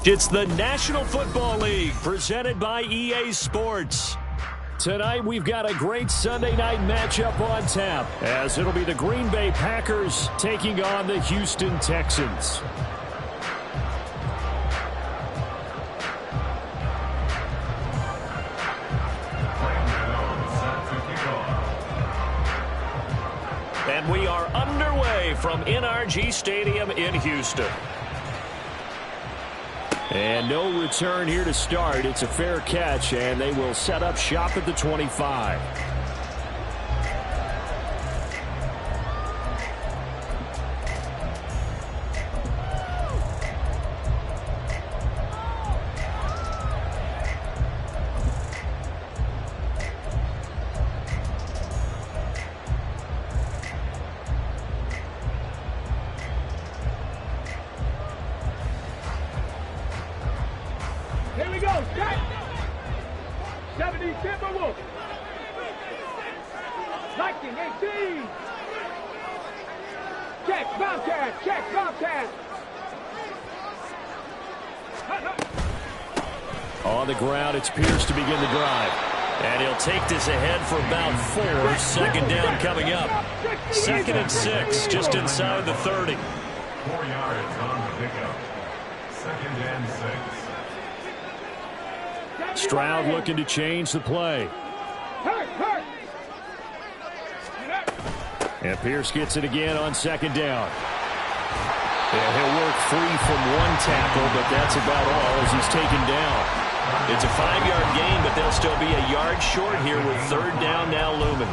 It's the National Football League presented by EA Sports. Tonight we've got a great Sunday night matchup on tap, as it'll be the Green Bay Packers taking on the Houston Texans. And we are underway from NRG Stadium in Houston. And no return here to start. It's a fair catch, and they will set up shop at the 25. Here we go, check! 70 Timberwolves. Lightning 18. Check, Bobcat, check, Bobcat. On the ground, it's Pierce to begin the drive. And he'll take this ahead for about 4. Second down coming up. 2nd and 6, just inside the 30. 4 yards on the pickup. 2nd and 6. Stroud looking to change the play. And Pierce gets it again on 2nd down. And he'll work free from 1 tackle, but that's about all as he's taken down. It's a 5-yard gain, but they'll still be a yard short here with 3rd down now looming.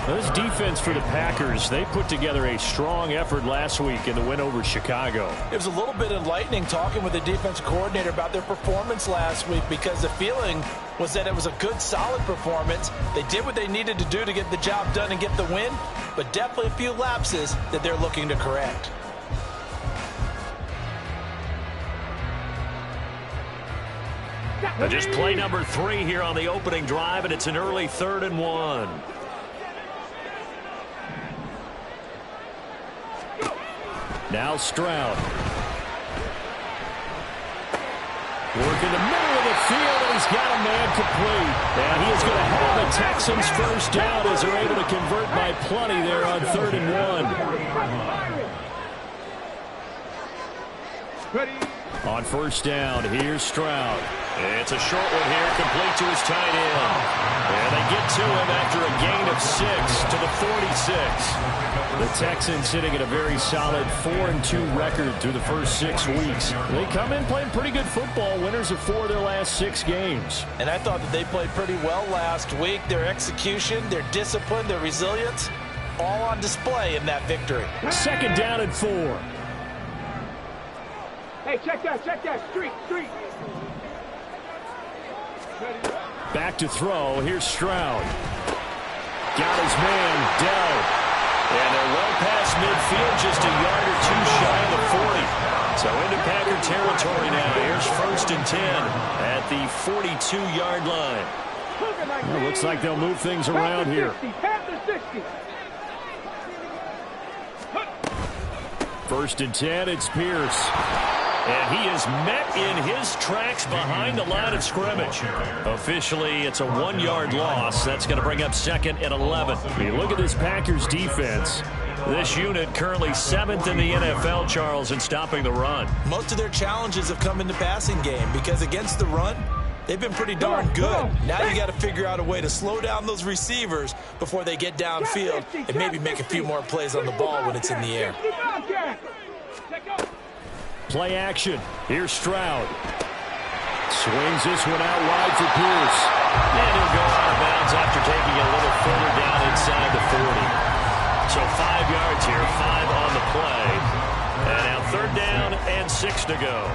This defense for the Packers, they put together a strong effort last week in the win over Chicago. It was a little bit enlightening talking with the defense coordinator about their performance last week, because the feeling was that it was a good, solid performance. They did what they needed to do to get the job done and get the win, but definitely a few lapses that they're looking to correct. Just play number 3 here on the opening drive, and it's an early 3rd and 1. Now Stroud. Work in the middle of the field, and he's got a man complete. And he is going to have the Texans first down as they're able to convert by plenty there on 3rd and 1. On 1st down, here's Stroud. It's a short one here, complete to his tight end. And they get to him after a gain of 6 to the 46. The Texans sitting at a very solid 4-2 record through the first 6 weeks. They come in playing pretty good football, winners of 4 of their last 6 games. And I thought that they played pretty well last week. Their execution, their discipline, their resilience, all on display in that victory. 2nd down and 4. Hey, check that, street. Back to throw, here's Stroud. Got his man, Dell. And they're well past midfield, just a yard or 2 shy of the 40. So into Packer territory now. Here's 1st and 10 at the 42-yard line. Well, looks like they'll move things around here. 1st and 10, it's Pierce. And he is met in his tracks behind the line of scrimmage. Officially, it's a 1-yard loss. That's going to bring up 2nd and 11. You look at this Packers defense. This unit currently 7th in the NFL, Charles, in stopping the run. Most of their challenges have come in the passing game, because against the run, they've been pretty darn good. Now you got to figure out a way to slow down those receivers before they get downfield and maybe make a few more plays on the ball when it's in the air. Play action. Here's Stroud. Swings this one out wide for Pierce. And he'll go out of bounds after taking a little further down inside the 40. So 5 yards here, 5 on the play. And now 3rd down and 6 to go.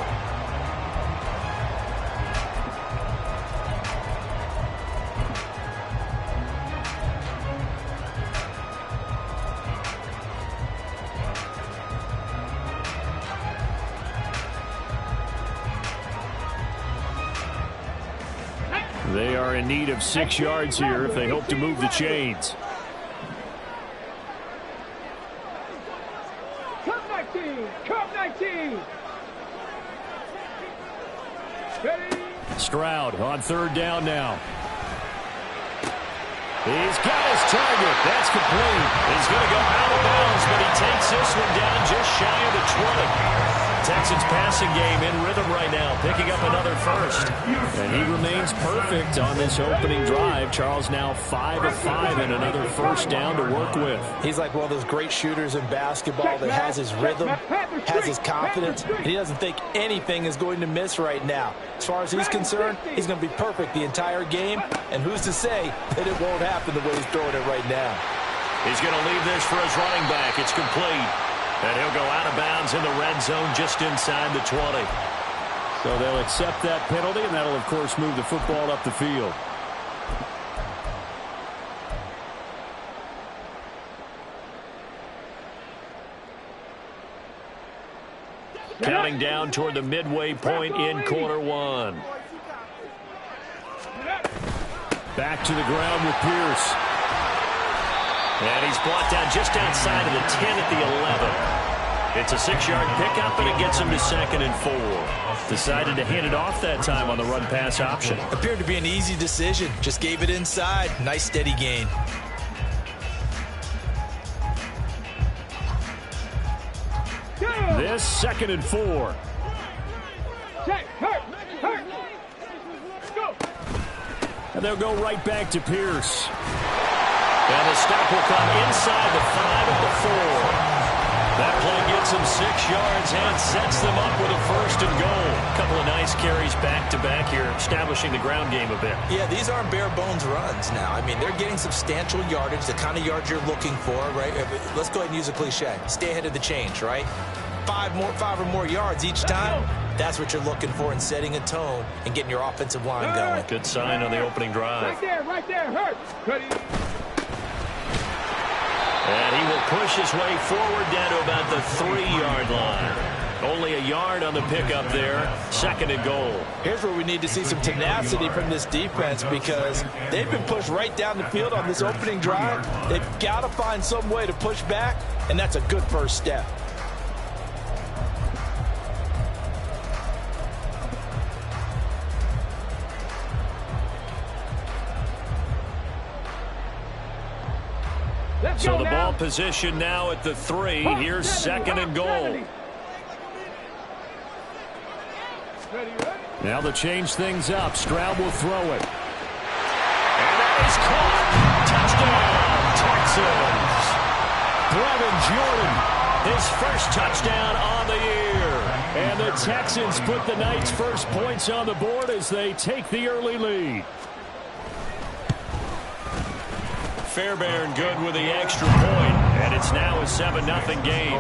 They are in need of 6 yards here if they hope to move the chains. Come 19! Stroud on third down now. He's got his target. That's complete. He's going to go out of bounds, but he takes this one down just shy of the 20. Texans passing game in rhythm right now, picking up another first. And he remains perfect on this opening drive. Charles now 5 of 5 and another first down to work with. He's like one of those great shooters in basketball that has his rhythm, has his confidence, and he doesn't think anything is going to miss right now. As far as he's concerned, he's going to be perfect the entire game, and who's to say that it won't happen the way he's throwing it right now. He's going to leave this for his running back. It's complete. And he'll go out of bounds in the red zone just inside the 20. So they'll accept that penalty, and that'll, of course, move the football up the field. Counting down toward the midway point in quarter one. Back to the ground with Pierce. And he's brought down just outside of the 10 at the 11. It's a 6-yard pickup, and it gets him to 2nd and 4. Decided to hand it off that time on the run-pass option. Appeared to be an easy decision. Just gave it inside. Nice steady gain. This 2nd and 4. Check, hurt. Go. And they'll go right back to Pierce. And the stop will come inside the 5 at the 4. That play gets them 6 yards and sets them up with a 1st and goal. A couple of nice carries back-to-back here, establishing the ground game a bit. Yeah, these aren't bare-bones runs now. I mean, they're getting substantial yardage, the kind of yards you're looking for, right? Let's go ahead and use a cliche. Stay ahead of the change, right? 5 or more yards each time. That's what you're looking for in setting a tone and getting your offensive line going. Good sign on the opening drive. Right there, hurt. And he will push his way forward down to about the 3-yard line. Only a yard on the pickup there. 2nd and goal. Here's where we need to see some tenacity from this defense, because they've been pushed right down the field on this opening drive. They've got to find some way to push back, and that's a good first step. So the ball position now at the 3. Here's 2nd and goal. Now they'll change things up. Stroud will throw it. And that is caught. Touchdown, Texans. Brevin Jordan, his first touchdown on the year. And the Texans put the Knights' first points on the board as they take the early lead. Fairbairn good with the extra point, and it's now a 7-0 game.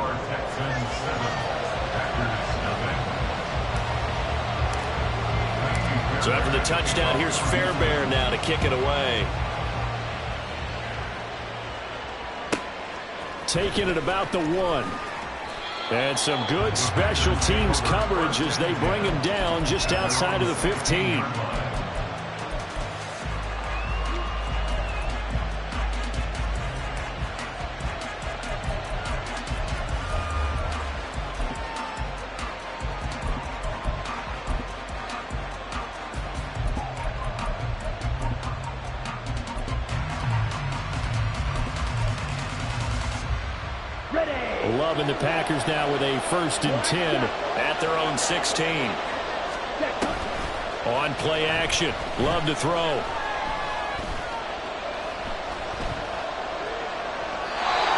So after the touchdown, here's Fairbairn now to kick it away. Taking it about the 1. And some good special teams coverage as they bring him down just outside of the 15. And the Packers now with a 1st and 10 at their own 16. On play action. Love to throw.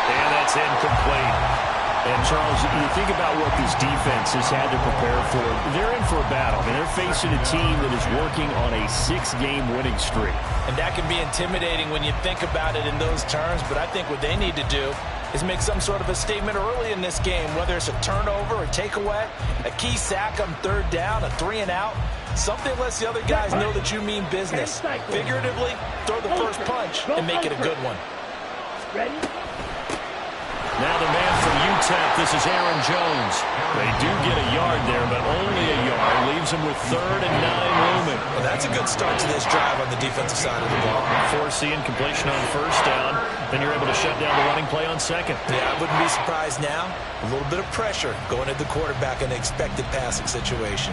And that's incomplete. And, Charles, you think about what this defense has had to prepare for. They're in for a battle. I mean, they're facing a team that is working on a 6-game winning streak. And that can be intimidating when you think about it in those terms, but I think what they need to do is make some sort of a statement early in this game, whether it's a turnover, a takeaway, a key sack on 3rd down, a 3-and-out. Something lets the other guys know that you mean business. Figuratively, throw the first punch and make it a good one. Ready? Now the man from UTEP, this is Aaron Jones. They do get a yard there, but only a yard. Leaves them with 3rd and 9 looming. Well, that's a good start to this drive on the defensive side of the ball. Force the incompletion on 1st down. Then you're able to shut down the running play on 2nd. Yeah, I wouldn't be surprised now. A little bit of pressure going at the quarterback in an expected passing situation.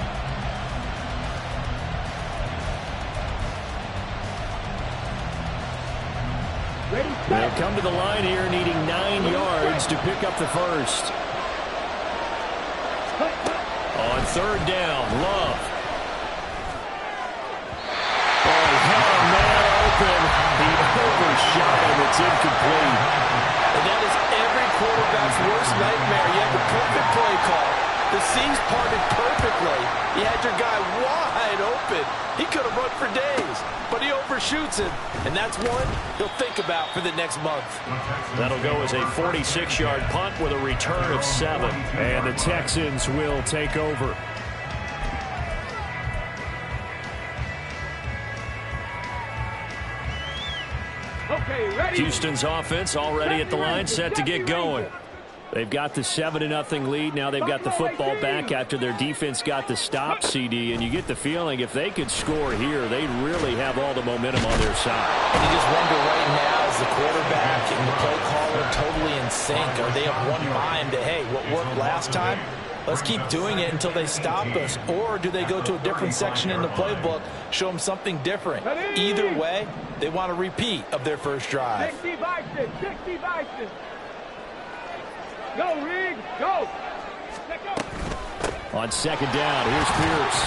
Ready, They'll come to the line here needing 9 yards to pick up the first. On third down, Love. Oh, he had a man open. He overshot him. It's incomplete. And that is every quarterback's worst nightmare. You have the perfect play call. The seams parted perfectly. You had your guy wide open. He could have run for days, but he overshoots him. And that's one he'll think about for the next month. That'll go as a 46-yard punt with a return of 7. And the Texans will take over. Okay, ready. Houston's offense already at the line, set to get going. They've got the 7-0 lead. Now they've got the football back after their defense got the stop, CD. And you get the feeling if they could score here, they really have all the momentum on their side. And you just wonder right now, is the quarterback and the play caller totally in sync? Are they of one mind that, hey, what worked last time, let's keep doing it until they stop us? Or do they go to a different section in the playbook, show them something different? Either way, they want a repeat of their first drive. 60 Bison, 60 Bison. Go, Rig, go. Let go. On second down, here's Pierce.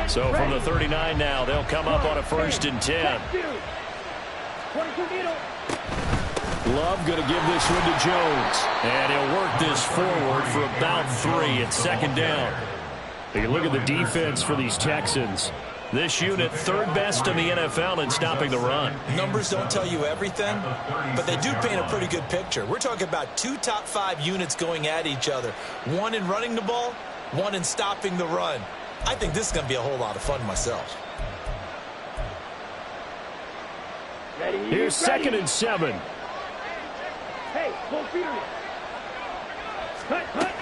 So from the 39 now, they'll come up on a 1st and 10. 22 needle. Love going to give this one to Jones. And he'll work this forward for about 3 at second down. You look at the defense for these Texans. This unit, 3rd best in the NFL in stopping the run. Numbers don't tell you everything, but they do paint a pretty good picture. We're talking about 2 top 5 units going at each other. One in running the ball, one in stopping the run. I think this is going to be a whole lot of fun myself. Ready, Here's 2nd and 7. Hey, full feeder. Cut, cut.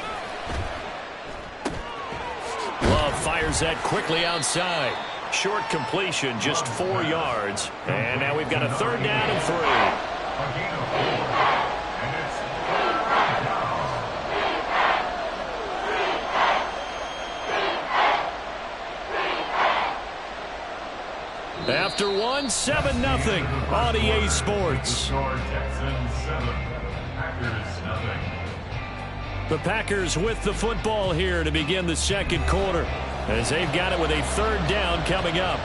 Love fires that quickly outside. Short completion, just 4 yards. And now we've got a 3rd down and 3. After 1, 7-0 on EA Sports. The Packers with the football here to begin the second quarter, as they've got it with a 3rd down coming up.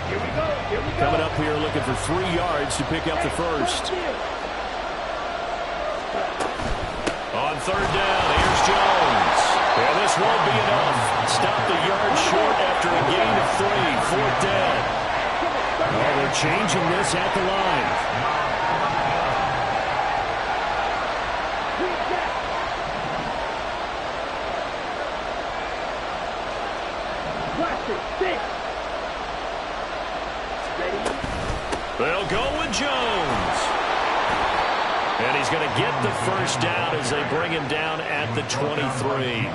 Here we go, here we go. Coming up here looking for 3 yards to pick up the first. On 3rd down, here's Jones. And this won't be enough. Stop the yard short after a gain of 3. 4th down. Oh, they're changing this at the line. They'll go with Jones. And he's going to get the first down as they bring him down at the 23.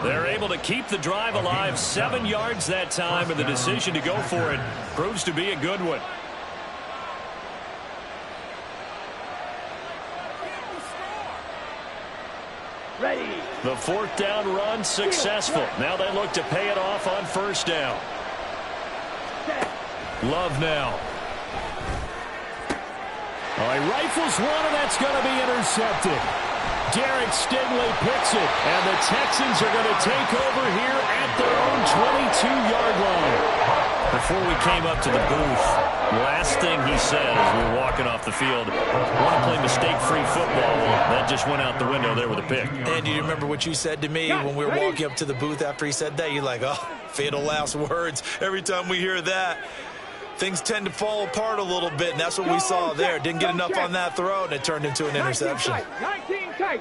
They're able to keep the drive alive, 7 yards that time, and the decision to go for it proves to be a good one. Ready. The 4th down run successful. Now they look to pay it off on 1st down. Love now. Oh, he rifles one, and that's going to be intercepted. Derek Stingley picks it, and the Texans are going to take over here at their own 22-yard line. Before we came up to the booth, last thing he said as we were walking off the field, want to play mistake-free football. Well, that just went out the window there with a pick. And do you remember what you said to me when we were walking up to the booth after he said that? You're like, oh, fatal last words. Every time we hear that, things tend to fall apart a little bit, and that's what we saw there. Didn't get enough on that throw, and it turned into an interception. 19 tight.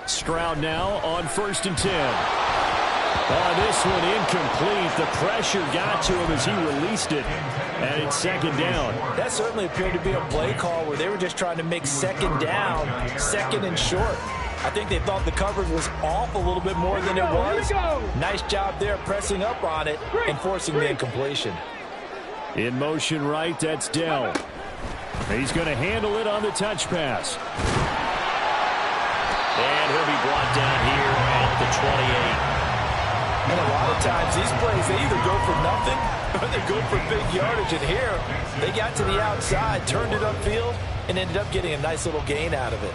Stroud now on 1st and 10. This one incomplete. The pressure got to him as he released it, and it's second down. That certainly appeared to be a play call where they were just trying to make second down, second and short. I think they thought the coverage was off a little bit more than it was. Nice job there pressing up on it and forcing the incompletion. In motion right, that's Dell. He's going to handle it on the touch pass. And he'll be brought down here at the 28. And a lot of times these plays, they either go for nothing or they go for big yardage. And here, they got to the outside, turned it upfield, and ended up getting a nice little gain out of it.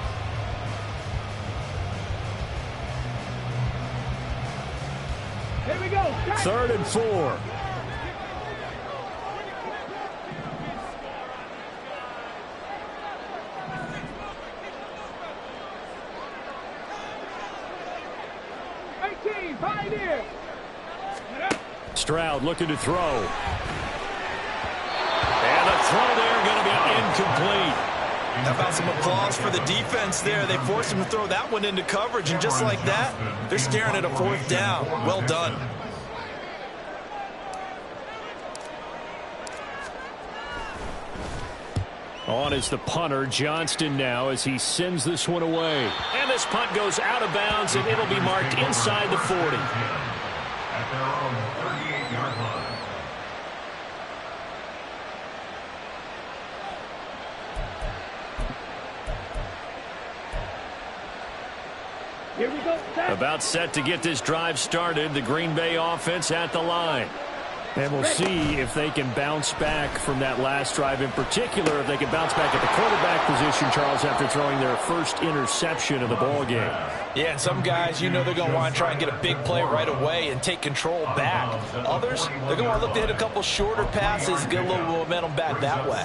Here we go. 3rd and 4. Pioneer. Stroud looking to throw. And the throw there going to be incomplete. How about some applause for the defense there? They forced him to throw that one into coverage, and just like that, they're staring at a 4th down. Well done. On is the punter, Johnston now, as he sends this one away. And this punt goes out of bounds, and it'll be marked inside the 40. At their own 38-yard line. Here we go. About set to get this drive started, the Green Bay offense at the line. And we'll see if they can bounce back from that last drive, in particular if they can bounce back at the quarterback position, Charles, after throwing their first interception of the ball game. Yeah, and some guys, you know, they're going to want to try and get a big play right away and take control back. Others, they're going to want to look to hit a couple shorter passes, get a little momentum back that way.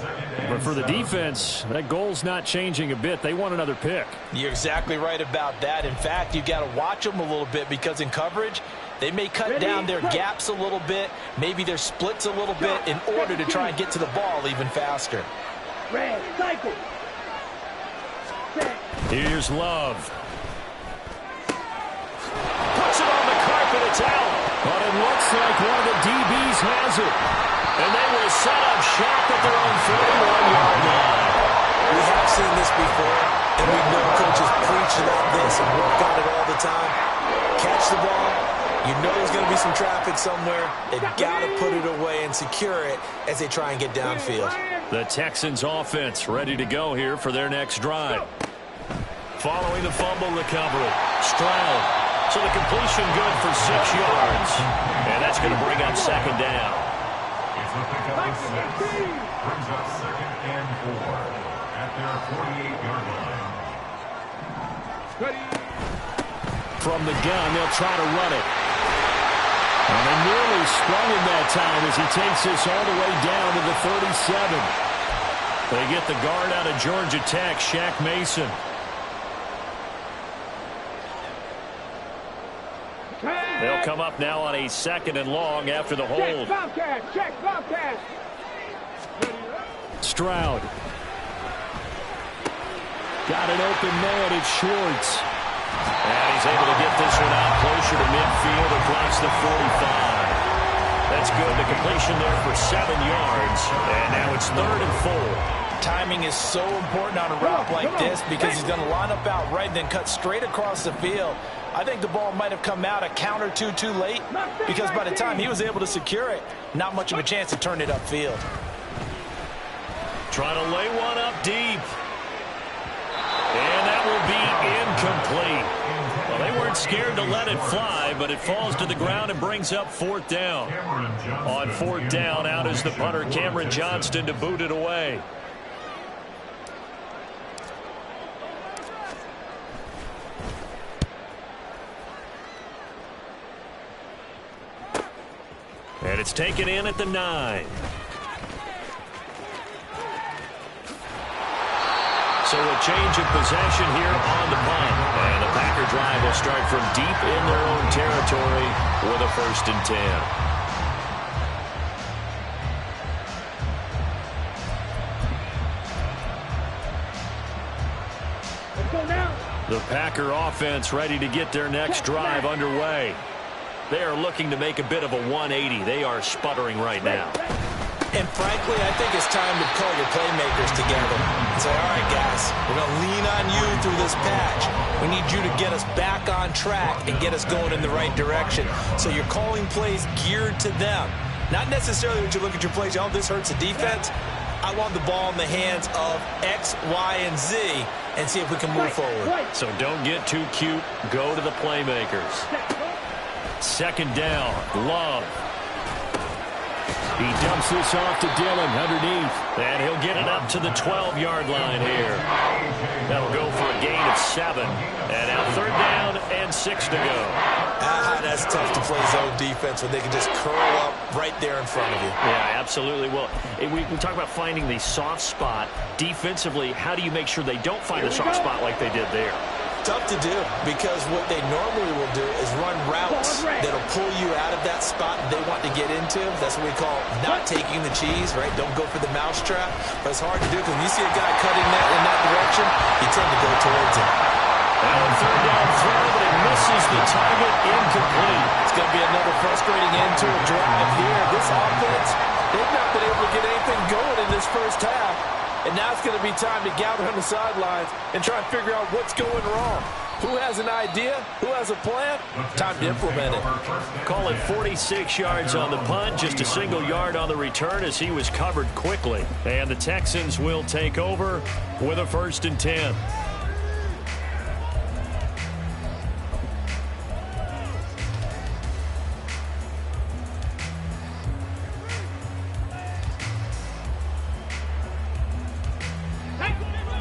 But for the defense, that goal's not changing a bit. They want another pick. You're exactly right about that. In fact, you've got to watch them a little bit because in coverage, they may cut down their gaps a little bit, maybe their splits a little bit in order to try and get to the ball even faster. Red, cycle. Here's Love. Puts it on the carpet, it's out. But it looks like one of the DBs has it. And they will set up shop at their own 41-yard line. We have seen this before, and we've known coaches preach about this and work on it all the time. Catch the ball. You know there's going to be some traffic somewhere. They've got to put it away and secure it as they try and get downfield. The Texans offense ready to go here for their next drive. Following the fumble recovery, Stroud. So the completion good for 6 yards. And that's going to bring up second down. It's a pickup of 6. Brings up 2nd and 4 at their 48-yard line. Ready. From the gun, they'll try to run it. And they nearly sprung him that time as he takes this all the way down to the 37. They get the guard out of Georgia Tech, Shaq Mason. They'll come up now on a 2nd and long after the hold. Check Bobcat. Stroud. Got an open man, it's Schwartz. And he's able to get this one out closer to midfield across the 45. That's good. The completion there for 7 yards. And now it's 3rd and 4. Timing is so important on a route like this because he's going to line up out right and then cut straight across the field. I think the ball might have come out a count or two too late because by the time he was able to secure it, not much of a chance to turn it upfield. Trying to lay one up deep. And that will be incomplete. Well, they weren't scared to let it fly, but it falls to the ground and brings up 4th down. On 4th down, out is the punter, Cameron Johnston, to boot it away. And it's taken in at the 9. So a change of possession here on the punt. And the Packer drive will start from deep in their own territory with a 1st and 10. Let's go now. The Packer offense ready to get their next drive underway. They are looking to make a bit of a 180. They are sputtering right now. And frankly, I think it's time to call your playmakers together and say, all right, guys, we're going to lean on you through this patch. We need you to get us back on track and get us going in the right direction. So you're calling plays geared to them. Not necessarily when you look at your plays, oh, this hurts the defense. I want the ball in the hands of X, Y, and Z and see if we can move forward. So don't get too cute. Go to the playmakers. Second down, Love. He dumps this off to Dillon underneath. And he'll get it up to the 12-yard line here. That'll go for a gain of 7. And now third down and 6 to go. That's tough to play zone defense when they can just curl up right there in front of you. Yeah, absolutely. Well, we talk about finding the soft spot. Defensively, how do you make sure they don't find the soft spot like they did there? Tough to do, because what they normally will do is run routes that'll pull you out of that spot they want to get into. That's what we call not taking the cheese, right? Don't go for the mousetrap. But it's hard to do because when you see a guy cutting that in that direction, you tend to go towards him. And third down throw, but it misses the target, incomplete. It's going to be another frustrating end to a drive here. This offense, they've not been able to get anything going in this first half. And now it's going to be time to gather on the sidelines and try and figure out what's going wrong. Who has an idea? Who has a plan? Time to implement it. Call it 46 yards on the punt, just a single yard on the return as he was covered quickly. And the Texans will take over with a 1st and 10.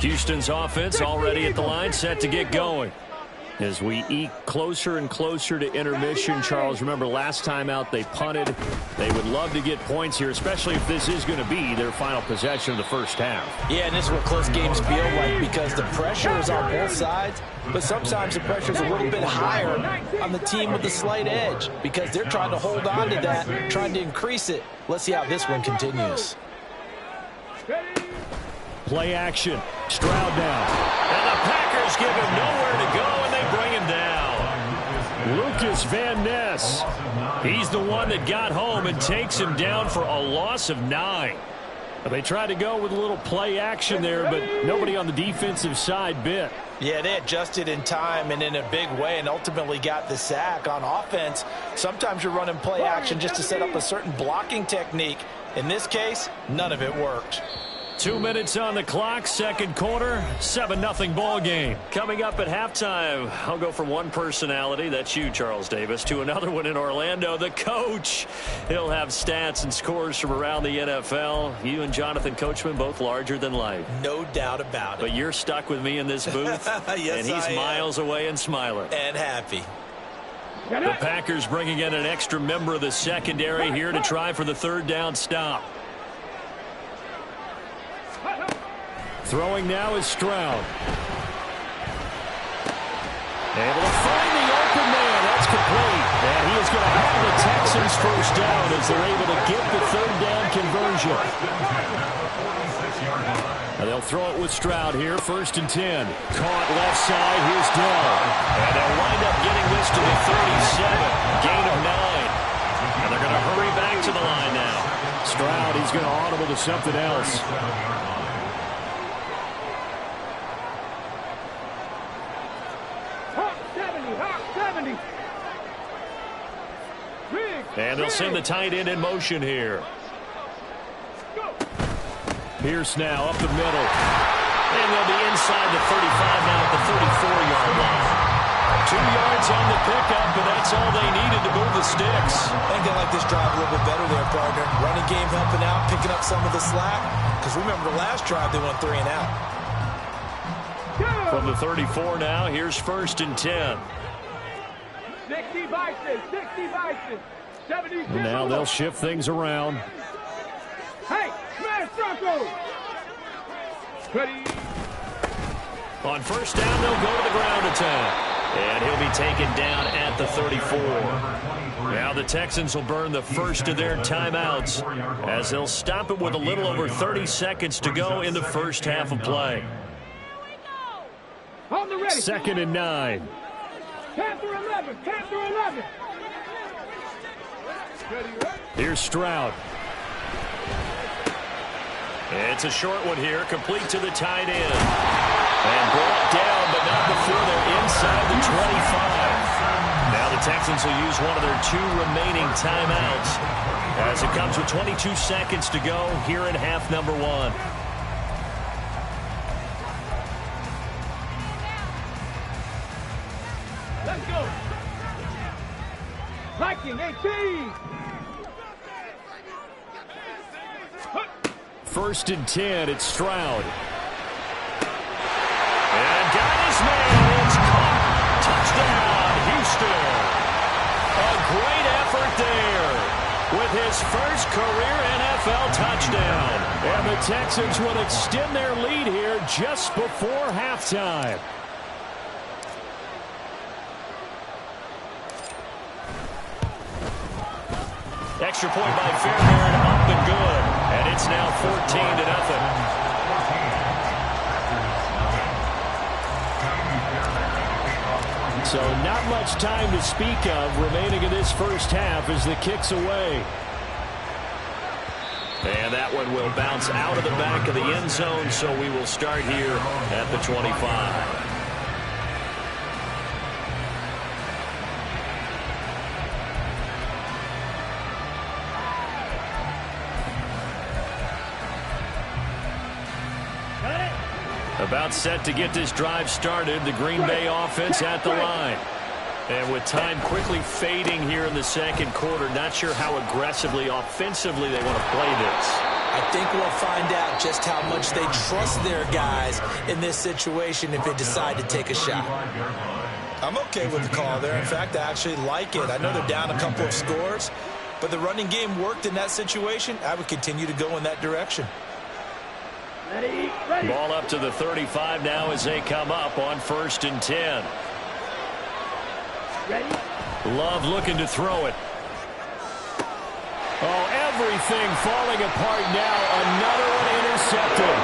Houston's offense already at the line, set to get going. As we eke closer and closer to intermission, Charles, remember last time out they punted. They would love to get points here, especially if this is going to be their final possession of the first half. Yeah, and this is what close games feel like, because the pressure is on both sides, but sometimes the pressure is a little bit higher on the team with the slight edge because they're trying to hold on to that, trying to increase it. Let's see how this one continues. Play action. Stroud down. And the Packers give him nowhere to go, and they bring him down. Lucas Van Ness. He's the one that got home and takes him down for a loss of 9. They tried to go with a little play action there, but nobody on the defensive side bit. Yeah, they adjusted in time and in a big way and ultimately got the sack. On offense, sometimes you're running play action just to set up a certain blocking technique. In this case, none of it worked. 2 minutes on the clock, second quarter, 7-0 ball game. Coming up at halftime, I'll go from one personality, that's you, Charles Davis, to another one in Orlando, the coach. He'll have stats and scores from around the NFL. You and Jonathan Coachman, both larger than life. No doubt about it. But you're stuck with me in this booth, yes, and he's miles away and smiling. And happy. The Packers bringing in an extra member of the secondary here to try for the third down stop. Throwing now is Stroud. Able to find the open man. That's complete. And he is going to have the Texans first down as they're able to get the third down conversion. And they'll throw it with Stroud here. 1st and 10. Caught left side. Here's Dell. And they'll wind up getting this to the 37. Gain of 9. And they're going to hurry back to the line now. Stroud, he's going to audible to something else. And they'll send the tight end in motion here. Pierce now up the middle. And they'll be inside the 35 now at the 34-yard line. 2 yards on the pickup, but that's all they needed to move the sticks. I think they like this drive a little bit better there, partner. Running game helping out, picking up some of the slack. Because remember the last drive, they went 3 and out. From the 34 now, here's 1st and 10. 60 Bison, 60 Bison. Now they'll shift things around. Hey, smash Bronco! Ready? On first down, they'll go to the ground attack. And he'll be taken down at the 34. Now the Texans will burn the first of their timeouts as they'll stop it with a little over 30 seconds to go in the first half of play. 2nd and 9. Capture 11, capture 11. Here's Stroud. It's a short one here, complete to the tight end. And brought down, but not before they're inside the 25. Now the Texans will use one of their 2 remaining timeouts as it comes with 22 seconds to go here in half number 1. Let's go. Viking 18. First and 10, it's Stroud. And got his man. It's caught. Touchdown, Houston. A great effort there with his first career NFL touchdown. And the Texans will extend their lead here just before halftime. Extra point by Fairbairn, up and good. And it's now 14-0. So not much time to speak of remaining in this first half as the kick's away. And that one will bounce out of the back of the end zone, so we will start here at the 25. About set to get this drive started, the Green Bay offense at the line. And with time quickly fading here in the second quarter, not sure how aggressively, offensively they want to play this. I think we'll find out just how much they trust their guys in this situation if they decide to take a shot. I'm okay with the call there. In fact, I actually like it. I know they're down a couple of scores, but the running game worked in that situation. I would continue to go in that direction. Ready. Ball up to the 35 now as they come up on 1st and 10. Ready. Love looking to throw it. Oh, everything falling apart now. Another one intercepted.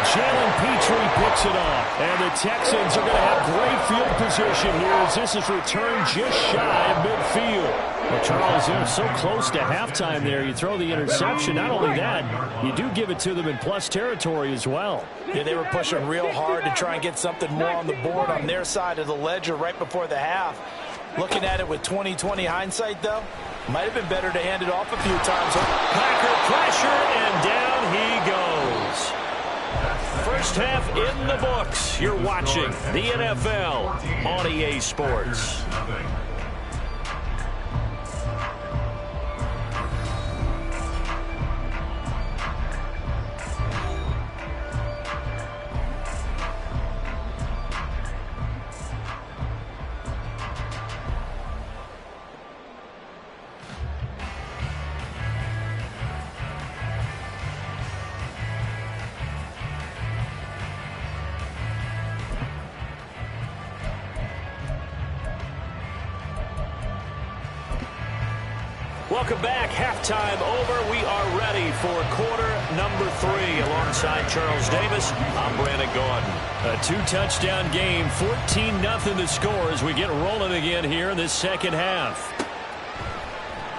Jalen Petrie picks it off. And the Texans are going to have great field position here as this is returned just shy of midfield. Well, Charles, they're so close to halftime there. You throw the interception. Not only that, you do give it to them in plus territory as well. Yeah, they were pushing real hard to try and get something more on the board on their side of the ledger right before the half. Looking at it with 20/20 hindsight, though, might have been better to hand it off a few times. Packer pressure, and down he goes. First half in the books. You're watching the NFL on EA Sports. Welcome back. Halftime over. We are ready for quarter number 3. Alongside Charles Davis, I'm Brandon Gaudin. A 2-touchdown game, 14-0 the score as we get rolling again here in this second half.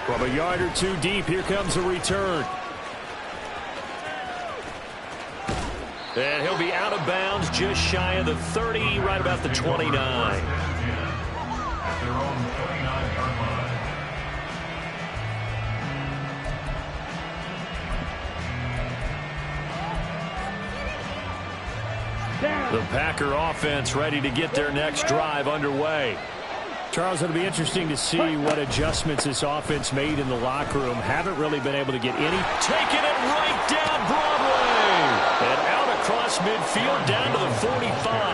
From a yard or 2 deep, here comes a return. And he'll be out of bounds just shy of the 30, right about the 29. At their own 29-yard line. The Packer offense ready to get their next drive underway. Charles, it'll be interesting to see what adjustments this offense made in the locker room. Haven't really been able to get any. Taking it right down Broadway. And out across midfield down to the 45.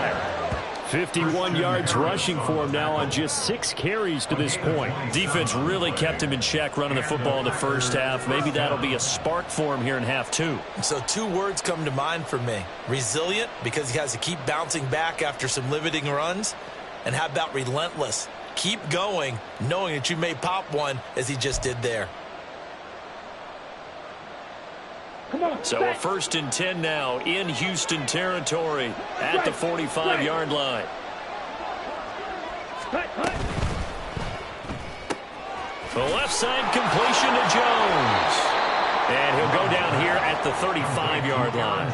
51 yards rushing for him now on just 6 carries to this point. Defense really kept him in check running the football in the first half. Maybe that'll be a spark for him here in half 2. So 2 words come to mind for me. Resilient, because he has to keep bouncing back after some limiting runs. And how about relentless? Keep going, knowing that you may pop one as he just did there. So a 1st and 10 now in Houston territory at the 45-yard line. The left side completion to Jones. And he'll go down here at the 35-yard line.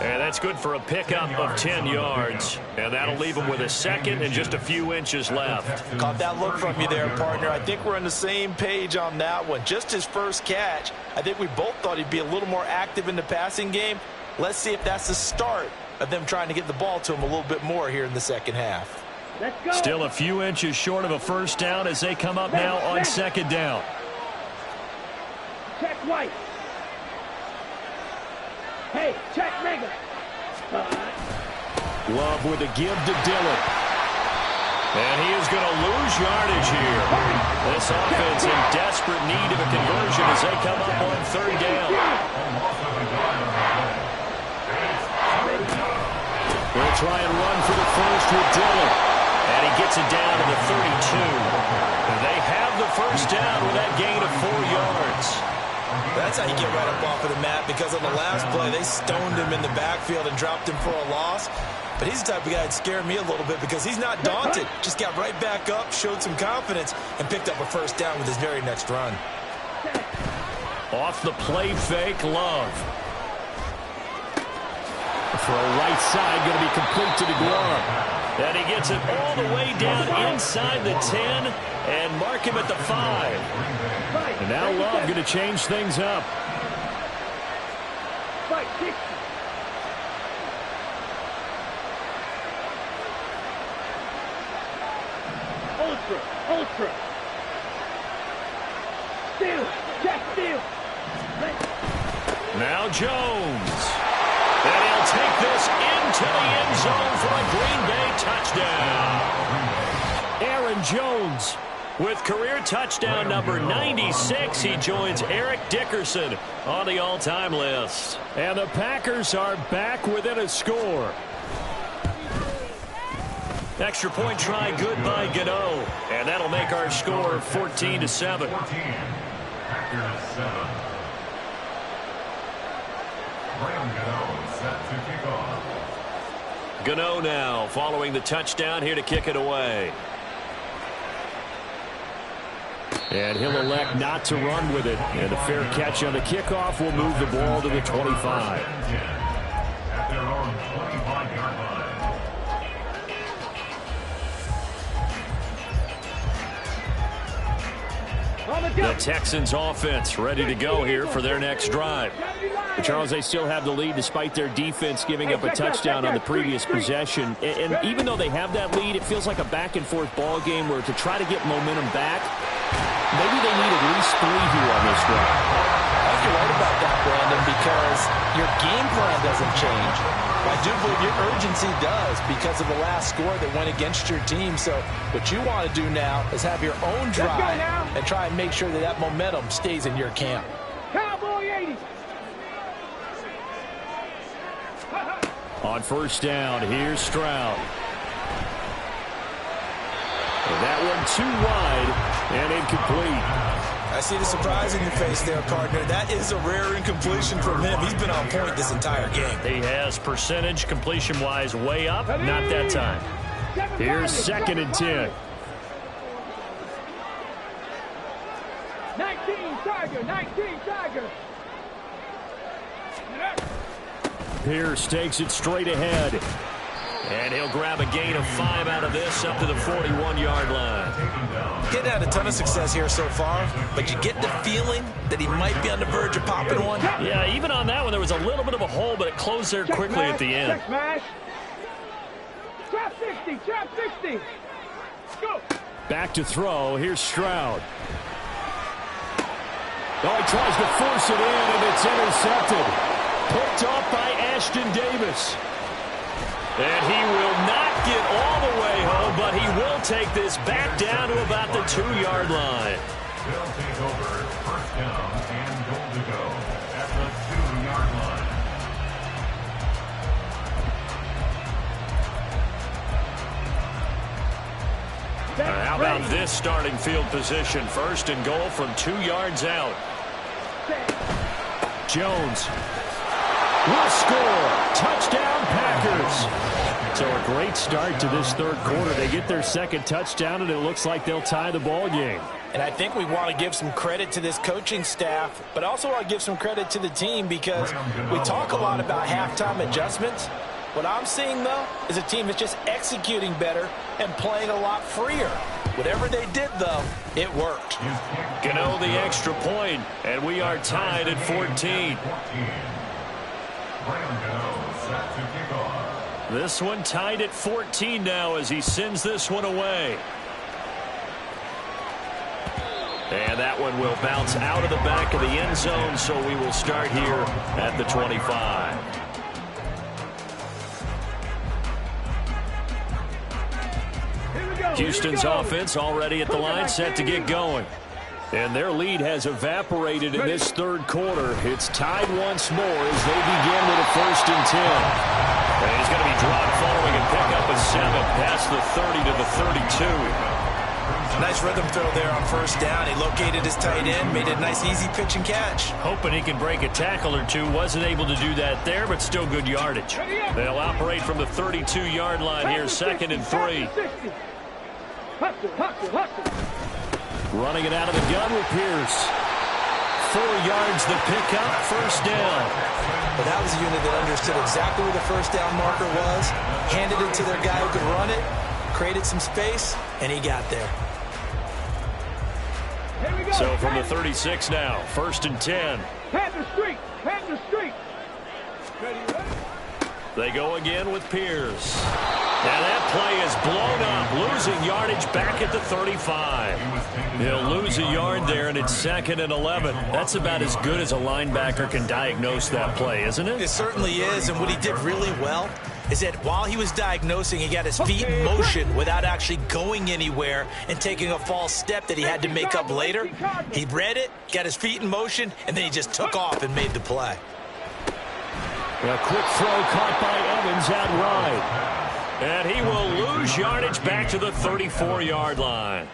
And that's good for a pickup of 10 yards. And that'll leave him with a second and just a few inches left. Caught that look from you there, partner. I think we're on the same page on that one. Just his first catch. I think we both thought he'd be a little more active in the passing game. Let's see if that's the start of them trying to get the ball to him a little bit more here in the second half. Let's go. Still a few inches short of a first down as they come up now on second down. Check White. Hey, check Mega. Love with a give to Dillon. And he is going to lose yardage here. This offense in desperate need of a conversion as they come up on third down. They'll try and run for the first with Dillon. And he gets it down to the 32. And they have the first down with that gain of 4 yards. That's how you get right up off of the mat, because on the last play, they stoned him in the backfield and dropped him for a loss. But he's the type of guy that scared me a little bit because he's not daunted. Just got right back up, showed some confidence, and picked up a first down with his very next run. Off the play fake, Love. For a right side, going to be complete to DeGuara. And he gets it all the way down inside the 10 and mark him at the 5. And now Love going to change things up. Ultra. Steal. Check steal. Now Jones. And he'll take this into the end zone for a Green Bay touchdown. Aaron Jones with career touchdown number 96. He joins Eric Dickerson on the all-time list. And the Packers are back within a score. Extra point try good by Gano. And that'll make our score 14-7. 14. Packers 7. Graham Gano set to kick off. Gano now following the touchdown here to kick it away. And he'll elect not to run with it. And a fair catch on the kickoff will move the ball to the 25. At their own 25-yard line. The Texans offense ready to go here for their next drive. But Charles, they still have the lead despite their defense giving up a touchdown on the previous possession. And even though they have that lead, it feels like a back-and-forth ball game where to try to get momentum back, maybe they need at least 3 here on this drive. I think you're right about that, Brandon, because your game plan doesn't change. I do believe your urgency does because of the last score that went against your team. So what you want to do now is have your own drive and try and make sure that that momentum stays in your camp. Cowboy 80. On first down, here's Stroud. And that one too wide and incomplete. I see the surprise in your face there, partner. That is a rare incompletion from him. He's been on point this entire game. He has percentage completion-wise way up. Not that time. Here's second and 10. 19 Tiger. Pierce takes it straight ahead. And he'll grab a gain of 5 out of this up to the 41-yard line. Getting had a ton of success here so far, but you get the feeling that he might be on the verge of popping one. Yeah, even on that one, there was a little bit of a hole, but it closed there quickly at the end. Trap 60. Go. Back to throw. Here's Stroud. Oh, he tries to force it in, and it's intercepted. Picked off by Ashton Davis. And he will not get all the way home, but he will take this back down to about the 2-yard line. They'll take over first down and goal to go at the 2-yard line. How about this starting field position? First and goal from 2 yards out. Jones will score. Touchdown, Packers. So a great start to this third quarter. They get their second touchdown, and it looks like they'll tie the ball game. And I think we want to give some credit to this coaching staff, but also want to give some credit to the team because we talk a lot about halftime adjustments. What I'm seeing, though, is a team that's just executing better and playing a lot freer. Whatever they did, though, it worked. Gano the extra point, and we are tied at 14. This one tied at 14 now as he sends this one away. And that one will bounce out of the back of the end zone, so we will start here at the 25. Houston's offense already at the line, set to get going. And their lead has evaporated in this third quarter. It's tied once more as they begin with a 1st and 10. And he's going to be dropped following a pickup of 7 past the 30 to the 32. Nice rhythm throw there on 1st down. He located his tight end, made a nice easy pitch and catch. Hoping he can break a tackle or two. Wasn't able to do that there, but still good yardage. They'll operate from the 32-yard line here, 2nd and 3. Running it out of the gun with Pierce. 4 yards the pickup, 1st down. But that was a unit that understood exactly where the 1st down marker was, handed it to their guy who could run it, created some space, and he got there. So from the 36 now, 1st and 10. Panther Street, Panther Street. They go again with Pierce. Now that play is blown up, losing yardage back at the 35. He'll lose a yard there, and it's 2nd and 11. That's about as good as a linebacker can diagnose that play, isn't it? It certainly is, and what he did really well is that while he was diagnosing, he got his feet in motion without actually going anywhere and taking a false step that he had to make up later. He read it, got his feet in motion, and then he just took off and made the play. A quick throw caught by Evans out wide. And he will lose yardage back to the 34-yard line.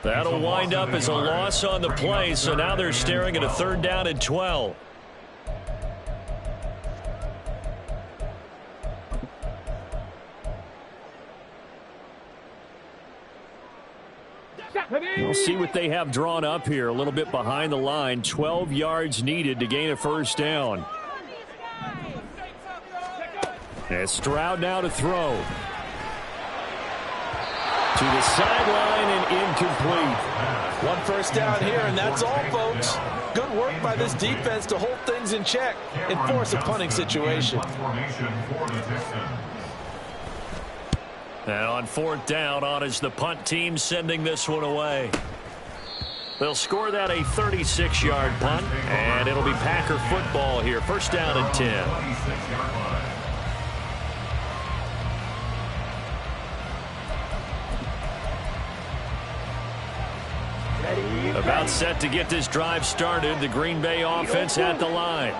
That'll wind up as a loss on the play, so now they're staring at a 3rd down and 12. We'll see what they have drawn up here, a little bit behind the line. 12 yards needed to gain a 1st down. And Stroud now to throw. To the sideline and incomplete. 1 1st down here, and that's all, folks. Good work by this defense to hold things in check and force a punting situation. And on 4th down, on is the punt team sending this one away. They'll score that a 36-yard punt, and it'll be Packer football here. 1st down and 10. About set to get this drive started. The Green Bay offense at the line.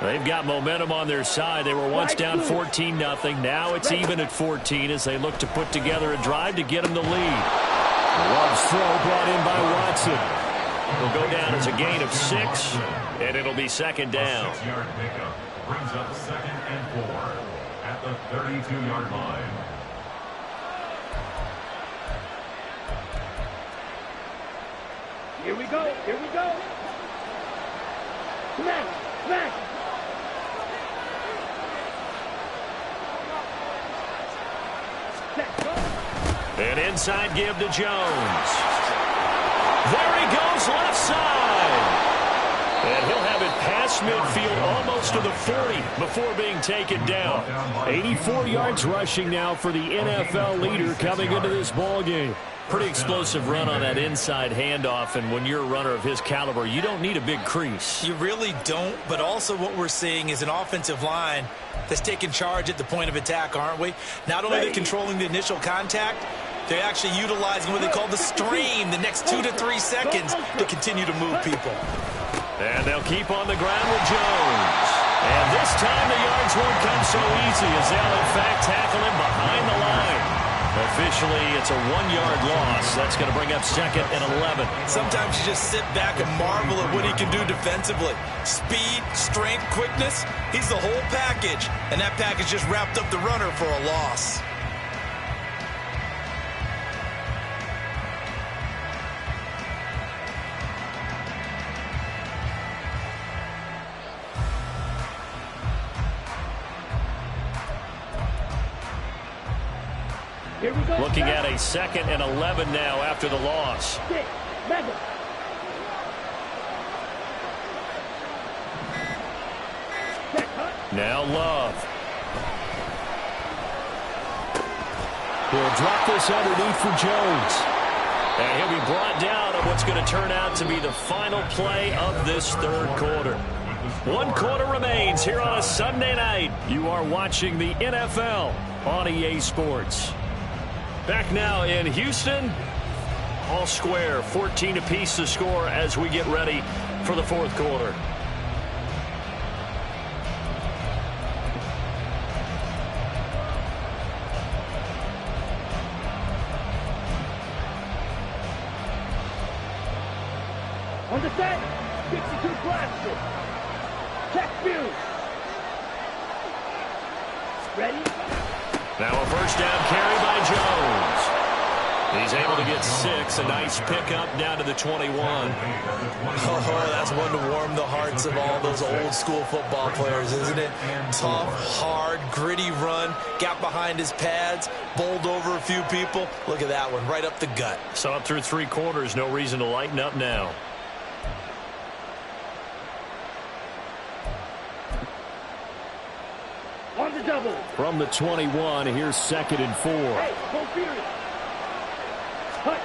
They've got momentum on their side. They were once down 14-0. Now it's even at 14 as they look to put together a drive to get them the lead. Love's throw brought in by Watson. Will go down as a gain of 6, and it'll be 2nd down. 6-yard pickup brings up 2nd and 4 at the 32-yard line. Here we go, here we go. Smack, smack. An inside give to Jones. There he goes, left side. And he'll have it past midfield, almost to the 40 before being taken down. 84 yards rushing now for the NFL leader coming into this ball game. Pretty explosive run on that inside handoff, and when you're a runner of his caliber, you don't need a big crease. You really don't, but also what we're seeing is an offensive line that's taking charge at the point of attack, aren't we? Not only are they controlling the initial contact, they're actually utilizing what they call the stream, the next 2 to 3 seconds, to continue to move people. And they'll keep on the ground with Jones. And this time the yards won't come so easy as they'll, in fact, tackle him behind the line. Officially, it's a 1-yard loss. That's going to bring up 2nd and 11. Sometimes you just sit back and marvel at what he can do defensively. Speed, strength, quickness, he's the whole package. And that package just wrapped up the runner for a loss. Here we go. Looking at a 2nd and 11 now after the loss. Madden. Now Love. He'll drop this underneath for Jones. And he'll be brought down on what's going to turn out to be the final play of this 3rd quarter. 1 quarter remains here on a Sunday night. You are watching the NFL on EA Sports. Back now in Houston. All square, 14 apiece to score as we get ready for the 4th quarter. On the set, 62 blaster. Check view. Ready? Now a 1st down carry by Jones. He's able to get 6. A nice pickup down to the 21. Oh, that's one to warm the hearts of all those old school football players, isn't it? Tough, hard, gritty run. Got behind his pads, bowled over a few people. Look at that one, right up the gut. So up through 3 quarters, no reason to lighten up now. On the double. From the 21, here's 2nd and 4. Hey, go furious. Hut.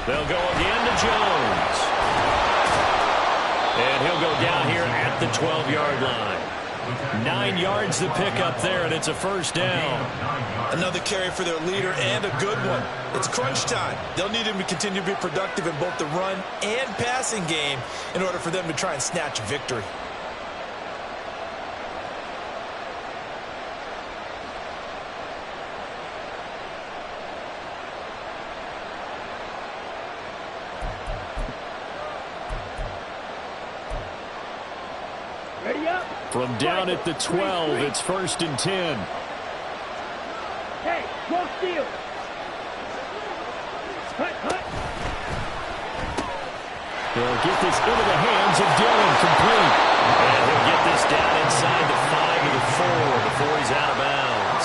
They'll go again to Jones. And he'll go down here at the 12-yard line. 9 yards to pick up there, and it's a 1st down. Another carry for their leader, and a good one. It's crunch time. They'll need him to continue to be productive in both the run and passing game in order for them to try and snatch a victory. Ready up. From down at the 12, it's 1st and 10. Hey, go steal. Hut. They'll get this into the hands of Dillon, complete. And he'll get this down inside the 5 to the 4 before he's out of bounds.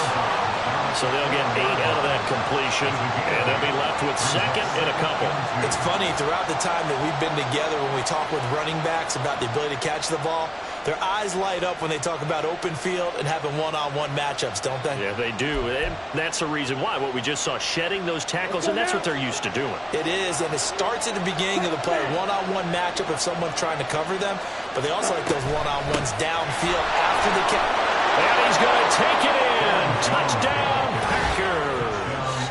So they'll get 8 out of that completion, and they'll be left with 2nd and a couple. It's funny, throughout the time that we've been together, when we talk with running backs about the ability to catch the ball, their eyes light up when they talk about open field and having one-on-one matchups, don't they? Yeah, they do. And that's the reason why. What we just saw, shedding those tackles, and that's what they're used to doing. It is, and it starts at the beginning of the play. One-on-one matchup if someone's trying to cover them, but they also like those one-on-ones downfield after the catch. And he's going to take it in. Touchdown, Packers.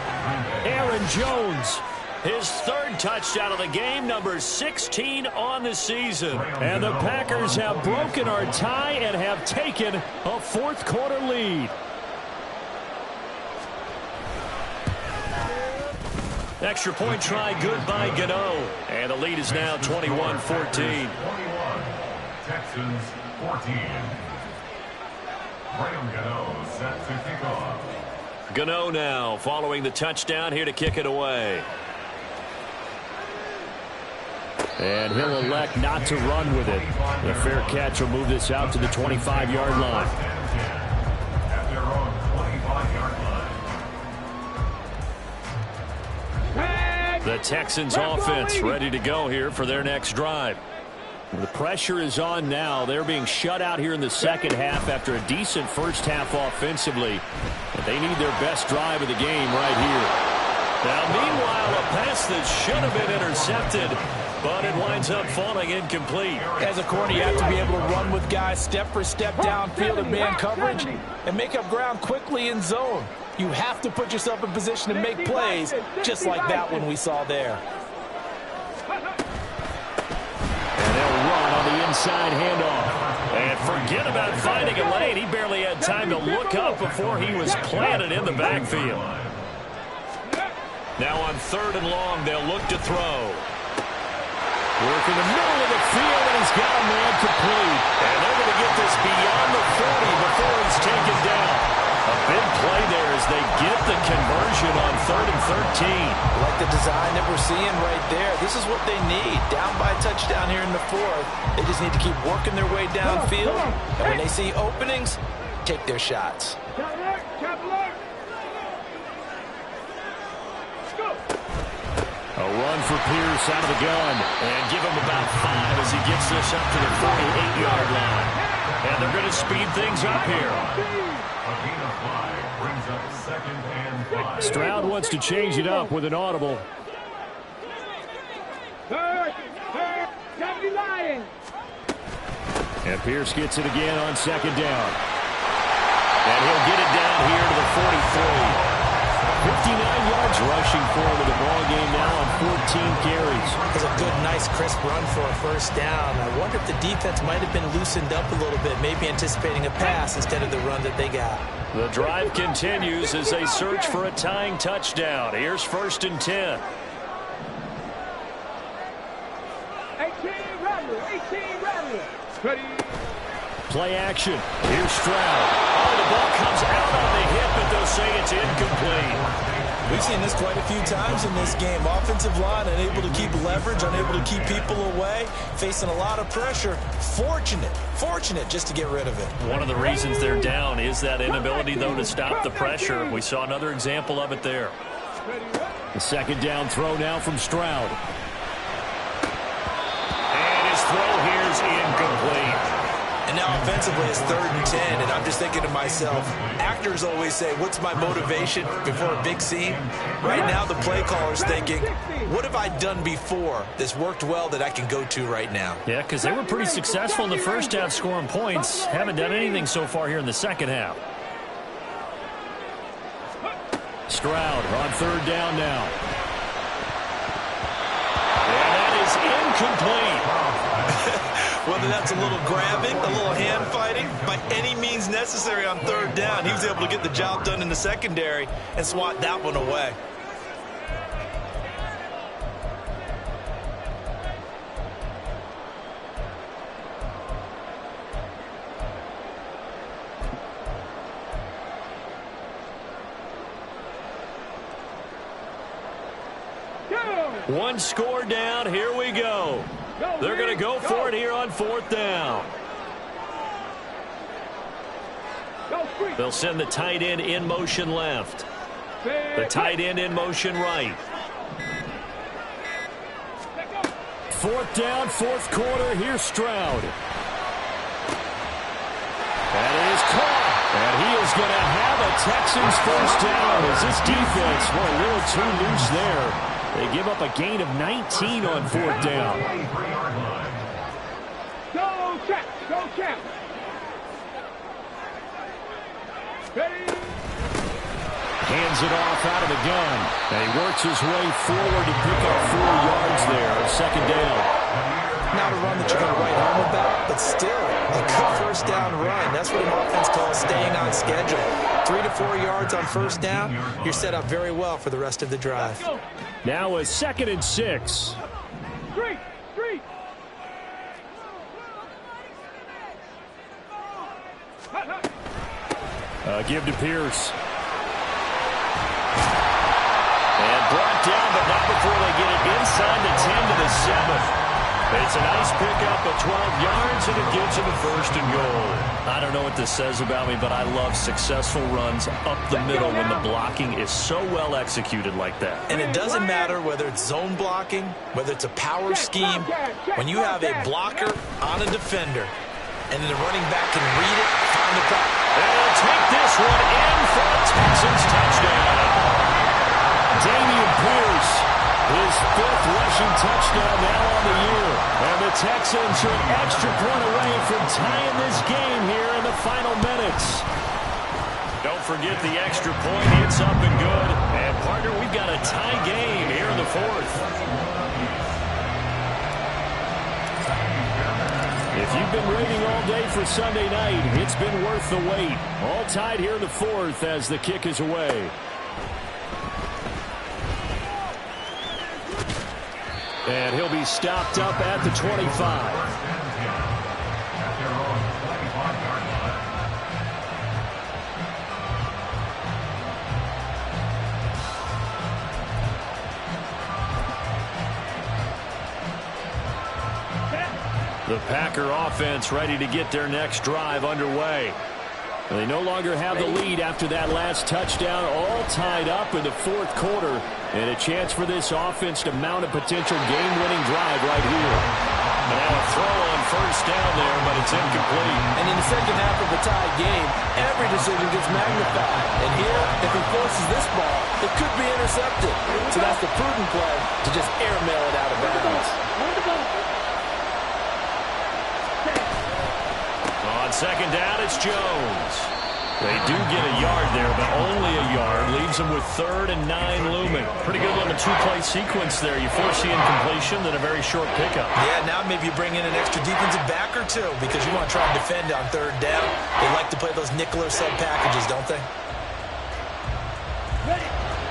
Aaron Jones, his 3rd touchdown of the game, number 16 on the season. And the Packers have broken our tie and have taken a 4th quarter lead. Extra point try good by Gano. And the lead is now 21-14. 21, Texans 14. Graham Gano set to kick off. Gano now following the touchdown here to kick it away. And he'll elect not to run with it. The fair catch will move this out to the 25-yard line. At their own 25-yard line. The Texans offense ready to go here for their next drive. The pressure is on now. They're being shut out here in the 2nd half after a decent 1st half offensively. But they need their best drive of the game right here. Now, meanwhile, a pass that should have been intercepted, but it winds up falling incomplete. As a corner, you have to be able to run with guys step for step downfield in man coverage and make up ground quickly in zone. You have to put yourself in position to make plays just like that one we saw there. And they'll run on the inside handoff. And forget about finding a lane. He barely had time to look up before he was planted in the backfield. Now on 3rd and long, they'll look to throw. Work in the middle of the field, and he's got a man complete. And they're going to get this beyond the 40 before he's taken down. A big play there as they get the conversion on 3rd and 13. Like the design that we're seeing right there. This is what they need. Down by a touchdown here in the 4th. They just need to keep working their way downfield. And when they see openings, take their shots. A run for Pierce out of the gun. And give him about 5 as he gets this up to the 48-yard line. And they're going to speed things up here. A gain of 5 brings up 2nd and 5. Stroud wants to change it up with an audible. Third, County Lions. And Pierce gets it again on 2nd down. And he'll get it down here to the 43. 59 yards rushing for him in the ball game now on 14 carries. It's a good, nice, crisp run for a first down. I wonder if the defense might have been loosened up a little bit, maybe anticipating a pass instead of the run that they got. The drive continues as they search for a tying touchdown. Here's 1st and 10. 18 Rattler. Ready. Play action. Here's Stroud. Oh, the ball comes out on the hip, but they'll say it's incomplete. We've seen this quite a few times in this game. Offensive line unable to keep leverage, unable to keep people away, facing a lot of pressure. Fortunate just to get rid of it. One of the reasons they're down is that inability, though, to stop the pressure. We saw another example of it there. The 2nd down throw now from Stroud. And his throw here is incomplete. And now offensively it's 3rd and 10, and I'm just thinking to myself, actors always say, what's my motivation before a big scene? Right now the play caller's thinking, what have I done before that's worked well that I can go to right now? Yeah, because they were pretty successful in the first half scoring points. Haven't done anything so far here in the second half. Stroud on 3rd down now. And that is incomplete. Whether that's a little grabbing, a little hand fighting, by any means necessary on 3rd down, he was able to get the job done in the secondary and swat that one away. One score down. Here we go. They're going to go for it here on 4th down. They'll send the tight end in motion left. The tight end in motion right. 4th down, 4th quarter. Here's Stroud. That is caught. And he is going to have a Texans first down as this defense were a little too loose there. They give up a gain of 19 on 4th down. Go, Champ. Ready. Hands it off out of the gun. And he works his way forward to pick up 4 yards there on 2nd down. Not a run that you're going to write home about, but still a good first down run. That's what an offense calls staying on schedule. 3 to 4 yards on first down, you're set up very well for the rest of the drive. Now a 2nd and 6. Street. Give to Pierce. And brought down, but not before they get it inside the 10 to the 7. It's a nice pickup of 12 yards, and it gives him a 1st and goal. I don't know what this says about me, but I love successful runs up the middle when the blocking is so well executed like that. And it doesn't matter whether it's zone blocking, whether it's a power scheme. When you have a blocker on a defender, and then the running back can read it, find the pass. And he'll take this one in for a Texans touchdown. Dameon Pierce, his 5th rushing touchdown now on the year. And the Texans are an extra point away from tying this game here in the final minutes. Don't forget the extra point. It's up and good. And, partner, we've got a tie game here in the 4th. If you've been waiting all day for Sunday night, it's been worth the wait. All tied here in the 4th as the kick is away. And he'll be stopped up at the 25. The Packer offense ready to get their next drive underway. They no longer have the lead after that last touchdown, all tied up in the fourth quarter, and a chance for this offense to mount a potential game-winning drive right here. Now a throw on first down there, but it's incomplete. And in the second half of a tied game, every decision gets magnified. And here, if he forces this ball, it could be intercepted. So that's the prudent play to just airmail it out of bounds. On second down, it's Jones. They do get a yard there, but only a yard. Leaves them with 3rd and 9 looming. Pretty good little 2-play sequence there. You force the incompletion, then a very short pickup. Yeah, now maybe you bring in an extra defensive back or two because you want to try and defend on 3rd down. They like to play those nickel or sub packages, don't they?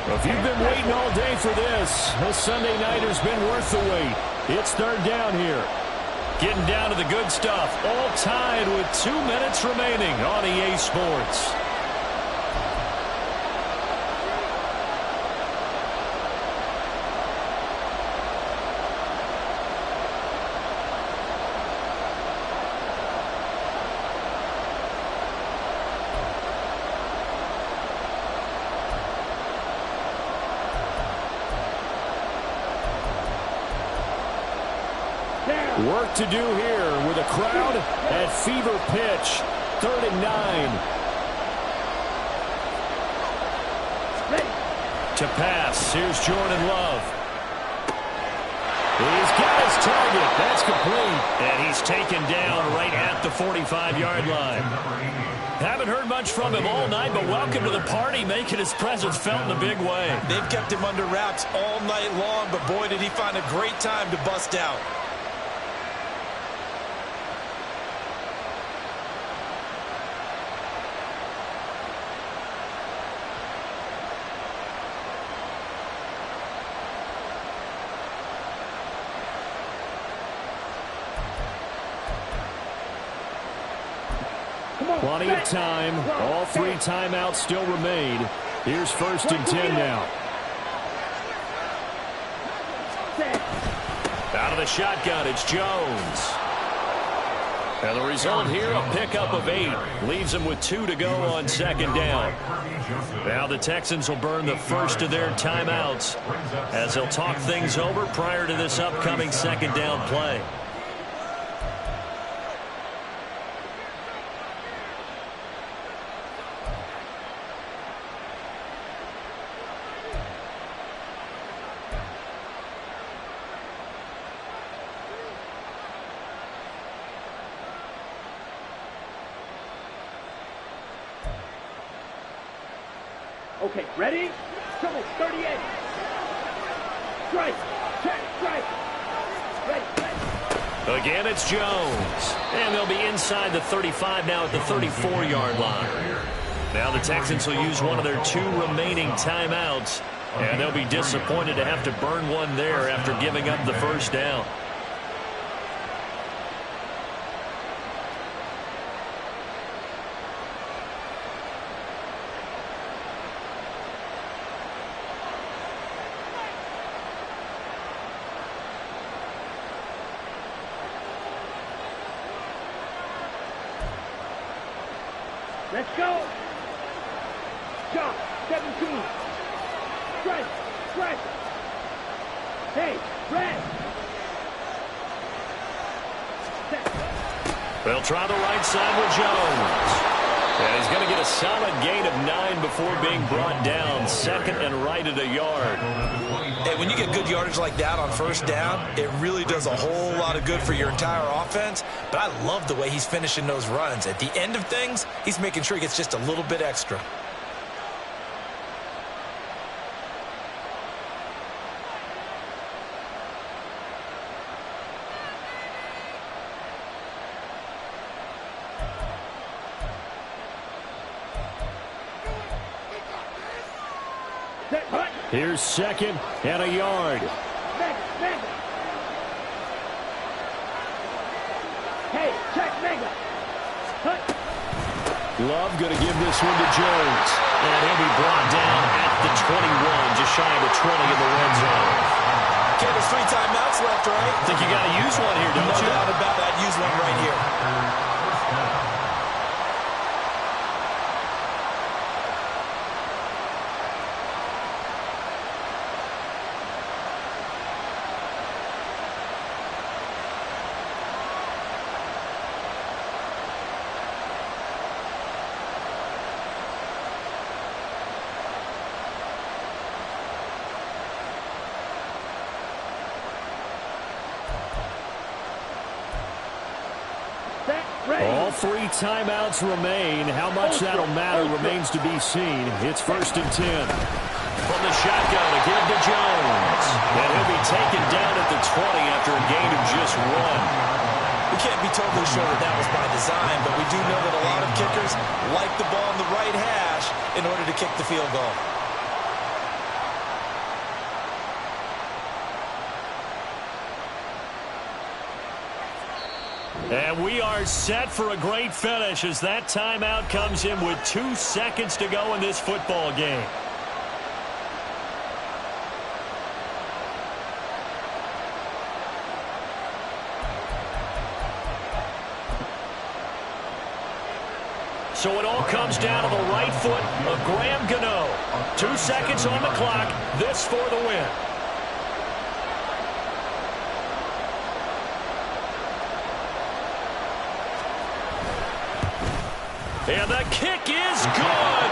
Well, if you've been waiting all day for this Sunday nighter's been worth the wait. It's 3rd down here. Getting down to the good stuff. All tied with 2 minutes remaining on EA Sports. Work to do here with a crowd at fever pitch. 3rd and 9. To pass. Here's Jordan Love. He's got his target. That's complete. And he's taken down right at the 45-yard line. Haven't heard much from him all night, but welcome to the party, making his presence felt in a big way. They've kept him under wraps all night long, but boy, did he find a great time to bust out. Plenty of time. All 3 timeouts still remain. Here's 1st and 10 now. Out of the shotgun, it's Jones. And the result here, a pickup of 8. Leaves them with 2 to go on 2nd down. Now the Texans will burn the first of their timeouts as they'll talk things over prior to this upcoming 2nd down play. Okay, ready? Trouble, 38. Strike, check, strike. Ready. Again, it's Jones. And they'll be inside the 35 now at the 34-yard line. Now the Texans will use one of their 2 remaining timeouts. And they'll be disappointed to have to burn one there after giving up the first down. Let's go. Shot, 17. Strike, strike. Hey, red. Set. They'll try the right side with Jones. And he's going to get a solid gain of 9 before being brought down. 2nd and right at a yard. Hey, when you get good yardage like that on 1st down, it really does a whole lot of good for your entire offense. But I love the way he's finishing those runs. At the end of things, he's making sure he gets just a little bit extra. Here's 2nd and a yard. Mega. Hey, check Mega. Hut. Love going to give this one to Jones. And he'll be brought down at the 21, just shy of the 20 in the red zone. Okay, there's 3 timeouts left, right? I think you got to use one here, don't you? No doubt about that. Use one right here. 3 timeouts remain. How much that'll matter remains to be seen. It's 1st and 10. From the shotgun, a give to Jones. And he'll be taken down at the 20 after a gain of just 1. We can't be totally sure that that was by design, but we do know that a lot of kickers like the ball in the right hash in order to kick the field goal. And we are set for a great finish as that timeout comes in with 2 seconds to go in this football game. So it all comes down to the right foot of Graham Gano. 2 seconds on the clock. This for the win. And the kick is good.